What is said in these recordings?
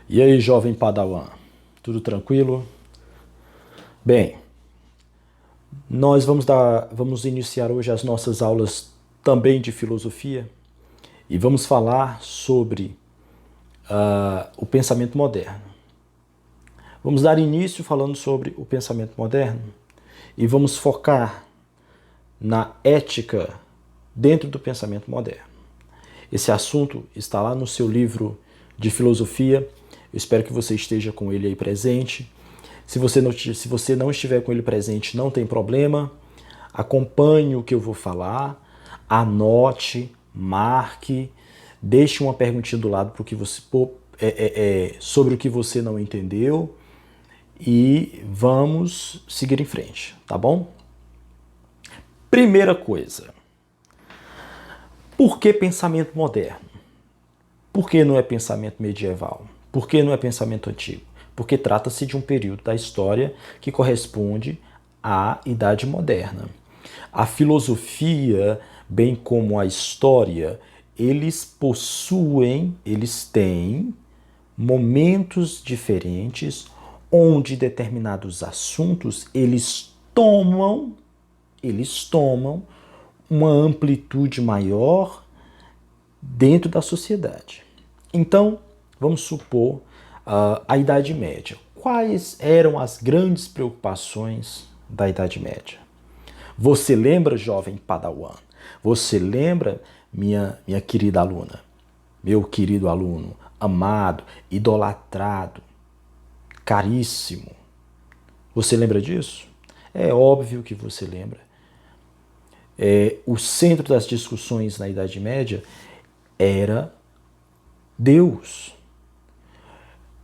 E aí, jovem Padawan, tudo tranquilo? Bem, nós vamos iniciar hoje as nossas aulas também de filosofia e vamos falar sobre o pensamento moderno. Vamos dar início falando sobre o pensamento moderno e vamos focar na ética dentro do pensamento moderno. Esse assunto está lá no seu livro de filosofia. Eu espero que você esteja com ele aí presente. Se você não estiver com ele presente, não tem problema. Acompanhe o que eu vou falar, anote, marque, deixe uma perguntinha do lado pro que você, sobre o que você não entendeu e vamos seguir em frente, tá bom? Primeira coisa, por que pensamento moderno? Por que não é pensamento medieval? Por que não é pensamento antigo? Porque trata-se de um período da história que corresponde à Idade Moderna. A filosofia, bem como a história, eles têm momentos diferentes onde determinados assuntos eles tomam uma amplitude maior dentro da sociedade. Então, vamos supor a Idade Média. Quais eram as grandes preocupações da Idade Média? Você lembra, jovem Padawan? Você lembra, minha querida aluna? Meu querido aluno, amado, idolatrado, caríssimo. Você lembra disso? É óbvio que você lembra. O centro das discussões na Idade Média era Deus.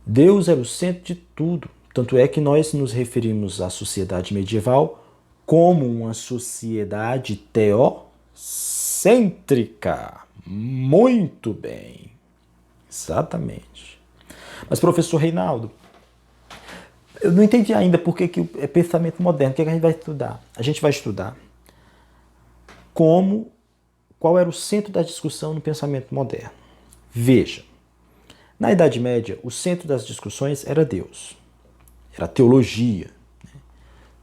Deus era o centro de tudo. Tanto é que nós nos referimos à sociedade medieval como uma sociedade teocêntrica. Muito bem. Exatamente. Mas, professor Reinaldo, eu não entendi ainda por que é pensamento moderno. O que a gente vai estudar? A gente vai estudar qual era o centro da discussão no pensamento moderno. Veja, na Idade Média, o centro das discussões era Deus, era a teologia,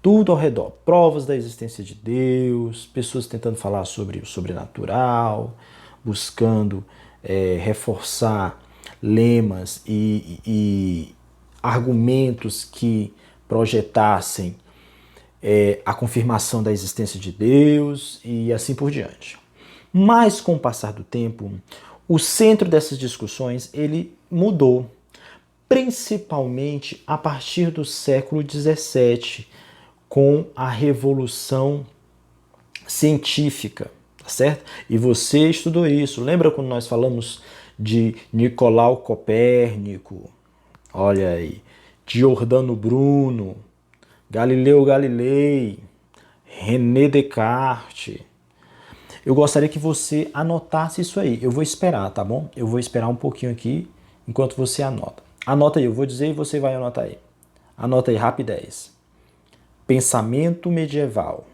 tudo ao redor, provas da existência de Deus, pessoas tentando falar sobre o sobrenatural, buscando reforçar lemas e argumentos que projetassem a confirmação da existência de Deus e assim por diante. Mas com o passar do tempo, o centro dessas discussões ele mudou, principalmente a partir do século XVII, com a Revolução Científica, tá certo? E você estudou isso. Lembra quando nós falamos de Nicolau Copérnico? Olha aí, Giordano Bruno, Galileu Galilei, René Descartes. Eu gostaria que você anotasse isso aí. Eu vou esperar, tá bom? Eu vou esperar um pouquinho aqui enquanto você anota. Anota aí, eu vou dizer e você vai anotar aí. Anota aí, rapidez. Pensamento medieval.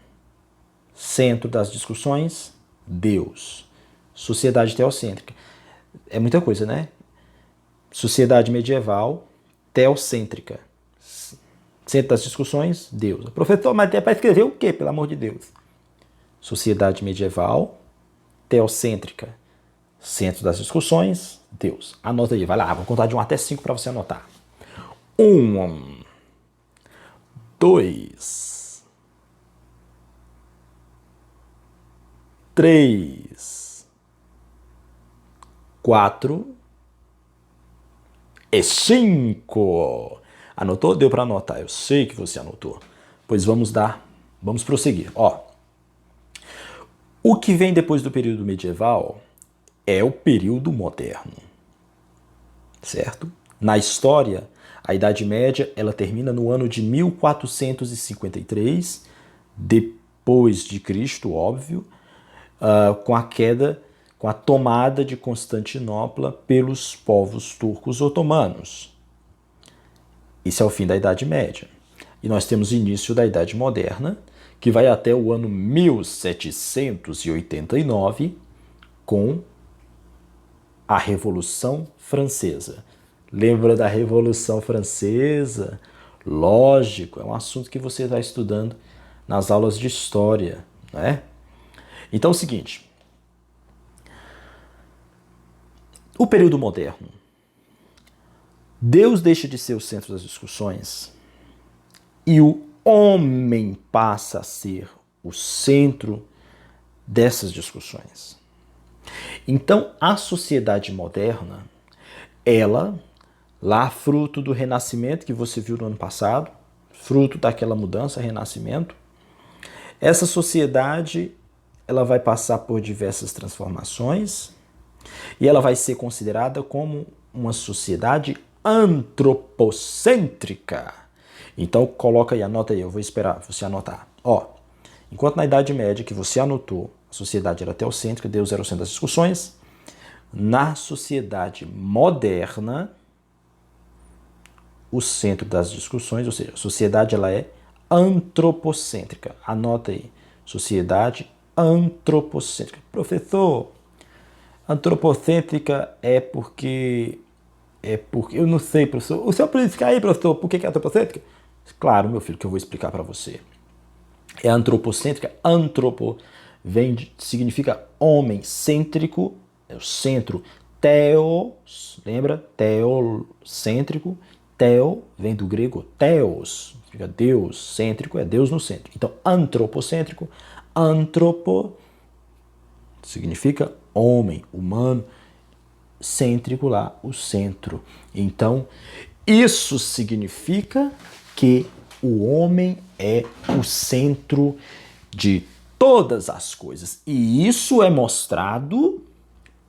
Centro das discussões, Deus. Sociedade teocêntrica. É muita coisa, né? Sociedade medieval, teocêntrica. Centro das discussões, Deus. Professor, mas é para escrever o quê, pelo amor de Deus? Sociedade medieval, teocêntrica. Centro das discussões, Deus. Anota aí, vai lá, vou contar de 1 até 5 para você anotar. 1, 2, 3, 4 e 5. Anotou? Deu para anotar. Eu sei que você anotou. Pois vamos prosseguir. O que vem depois do período medieval é o período moderno, certo? Na história, a Idade Média ela termina no ano de 1453, depois de Cristo, óbvio, com a queda, com a tomada de Constantinopla pelos povos turcos otomanos. Isso é o fim da Idade Média. E nós temos o início da Idade Moderna, que vai até o ano 1789, com a Revolução Francesa. Lembra da Revolução Francesa? Lógico, é um assunto que você está estudando nas aulas de história, não é? Então é o seguinte, o período moderno, Deus deixa de ser o centro das discussões e o homem passa a ser o centro dessas discussões. Então, a sociedade moderna, ela, lá fruto do renascimento que você viu no ano passado, fruto daquela mudança, renascimento, essa sociedade, ela vai passar por diversas transformações e ela vai ser considerada como uma sociedade antropocêntrica. Então coloca aí, anota aí, eu vou esperar você anotar. Ó, enquanto na Idade Média que você anotou, a sociedade era teocêntrica, Deus era o centro das discussões, na sociedade moderna, o centro das discussões, ou seja, a sociedade ela é antropocêntrica. Anota aí, sociedade antropocêntrica. Professor, antropocêntrica é porque eu não sei, professor. O senhor pode explicar aí, professor, por que é antropocêntrica? Claro, meu filho, que eu vou explicar para você. É antropocêntrica, significa homem cêntrico, é o centro, theos, lembra? Teocêntrico, theo vem do grego theos, significa Deus, cêntrico é Deus no centro. Então, antropocêntrico, antropo significa homem, humano, cêntrico lá, o centro. Então, isso significa que o homem é o centro de todas as coisas. E isso é mostrado,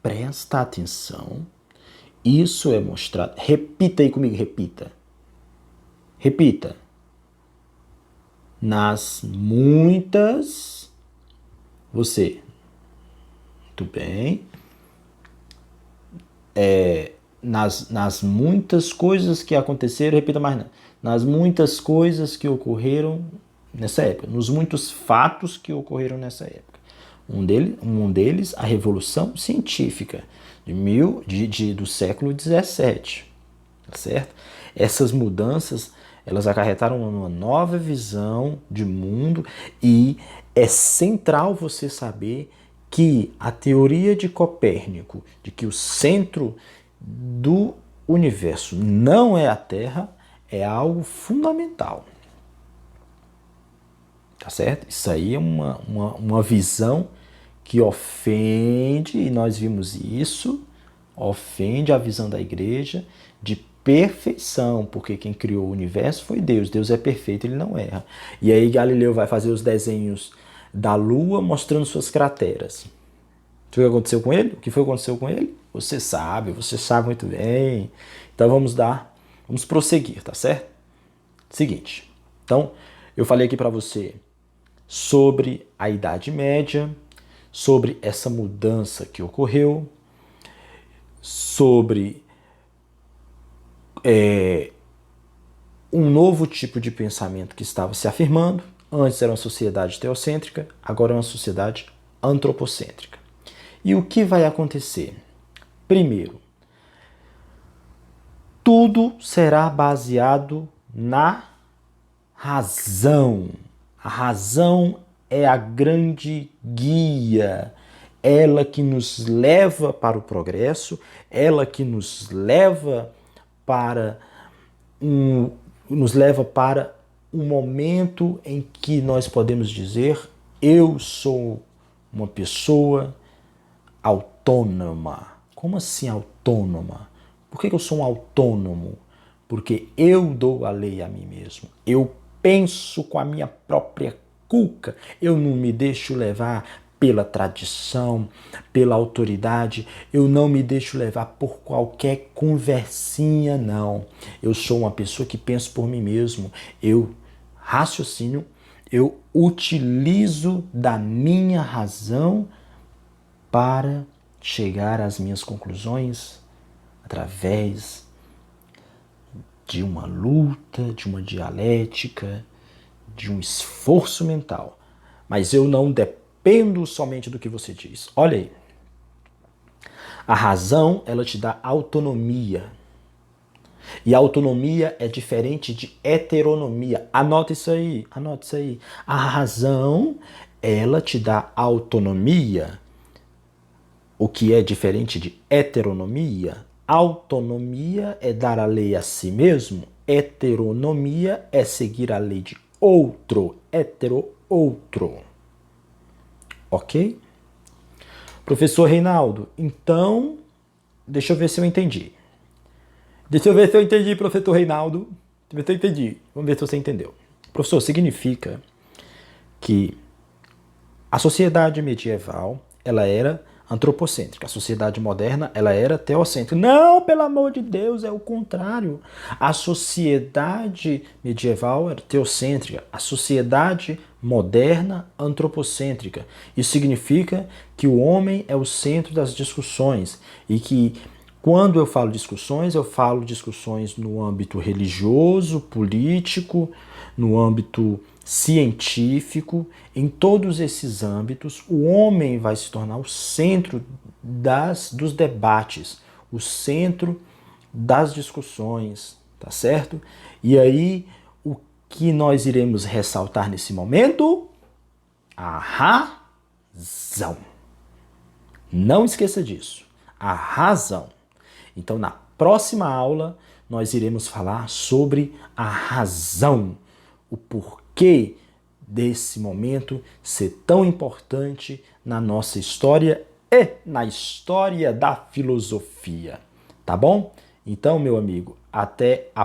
presta atenção, isso é mostrado, repita aí comigo, repita. Repita. Nas muitas, você, muito bem, nas muitas coisas que aconteceram, repita mais não, nas muitas coisas que ocorreram nessa época, nos muitos fatos que ocorreram nessa época. Um deles, a Revolução Científica do século XVII, tá certo? Essas mudanças, elas acarretaram uma nova visão de mundo e é central você saber que a teoria de Copérnico, de que o centro do universo não é a Terra, é algo fundamental. Tá certo? Isso aí é uma visão que ofende, e nós vimos isso, ofende a visão da igreja de perfeição, porque quem criou o universo foi Deus. Deus é perfeito, ele não erra. E aí Galileu vai fazer os desenhos da Lua mostrando suas crateras. O que aconteceu com ele? O que foi que aconteceu com ele? Você sabe muito bem. Então vamos prosseguir, tá certo? Seguinte, então eu falei aqui para você sobre a Idade Média, sobre essa mudança que ocorreu, sobre um novo tipo de pensamento que estava se afirmando. Antes era uma sociedade teocêntrica, agora é uma sociedade antropocêntrica. E o que vai acontecer? Primeiro, tudo será baseado na razão. A razão é a grande guia, ela que nos leva para o progresso, ela que nos leva para um momento em que nós podemos dizer: eu sou uma pessoa autônoma. Como assim autônoma? Por que eu sou um autônomo? Porque eu dou a lei a mim mesmo. Eu penso com a minha própria cuca. Eu não me deixo levar pela tradição, pela autoridade. Eu não me deixo levar por qualquer conversinha, não. Eu sou uma pessoa que penso por mim mesmo. Eu raciocínio, eu utilizo da minha razão para chegar às minhas conclusões através de uma luta, de uma dialética, de um esforço mental. Mas eu não dependo somente do que você diz. Olha aí. A razão, ela te dá autonomia. E autonomia é diferente de heteronomia. Anota isso aí, anota isso aí. A razão, ela te dá autonomia, o que é diferente de heteronomia. Autonomia é dar a lei a si mesmo. Heteronomia é seguir a lei de outro. Outro. Ok? Professor Reinaldo, então, deixa eu ver se eu entendi. Deixa eu ver se eu entendi, professor Reinaldo. Deixa eu ver se eu entendi. Vamos ver se você entendeu. Professor, significa que a sociedade medieval, ela era antropocêntrica. A sociedade moderna, ela era teocêntrica. Não, pelo amor de Deus, é o contrário. A sociedade medieval era teocêntrica. A sociedade moderna, antropocêntrica. Isso significa que o homem é o centro das discussões e que quando eu falo discussões no âmbito religioso, político, no âmbito científico, em todos esses âmbitos, o homem vai se tornar o centro dos debates, o centro das discussões, tá certo? E aí, o que nós iremos ressaltar nesse momento? A razão. Não esqueça disso. A razão. Então, na próxima aula, nós iremos falar sobre a razão, o porquê desse momento ser tão importante na nossa história e na história da filosofia. Tá bom? Então, meu amigo, até a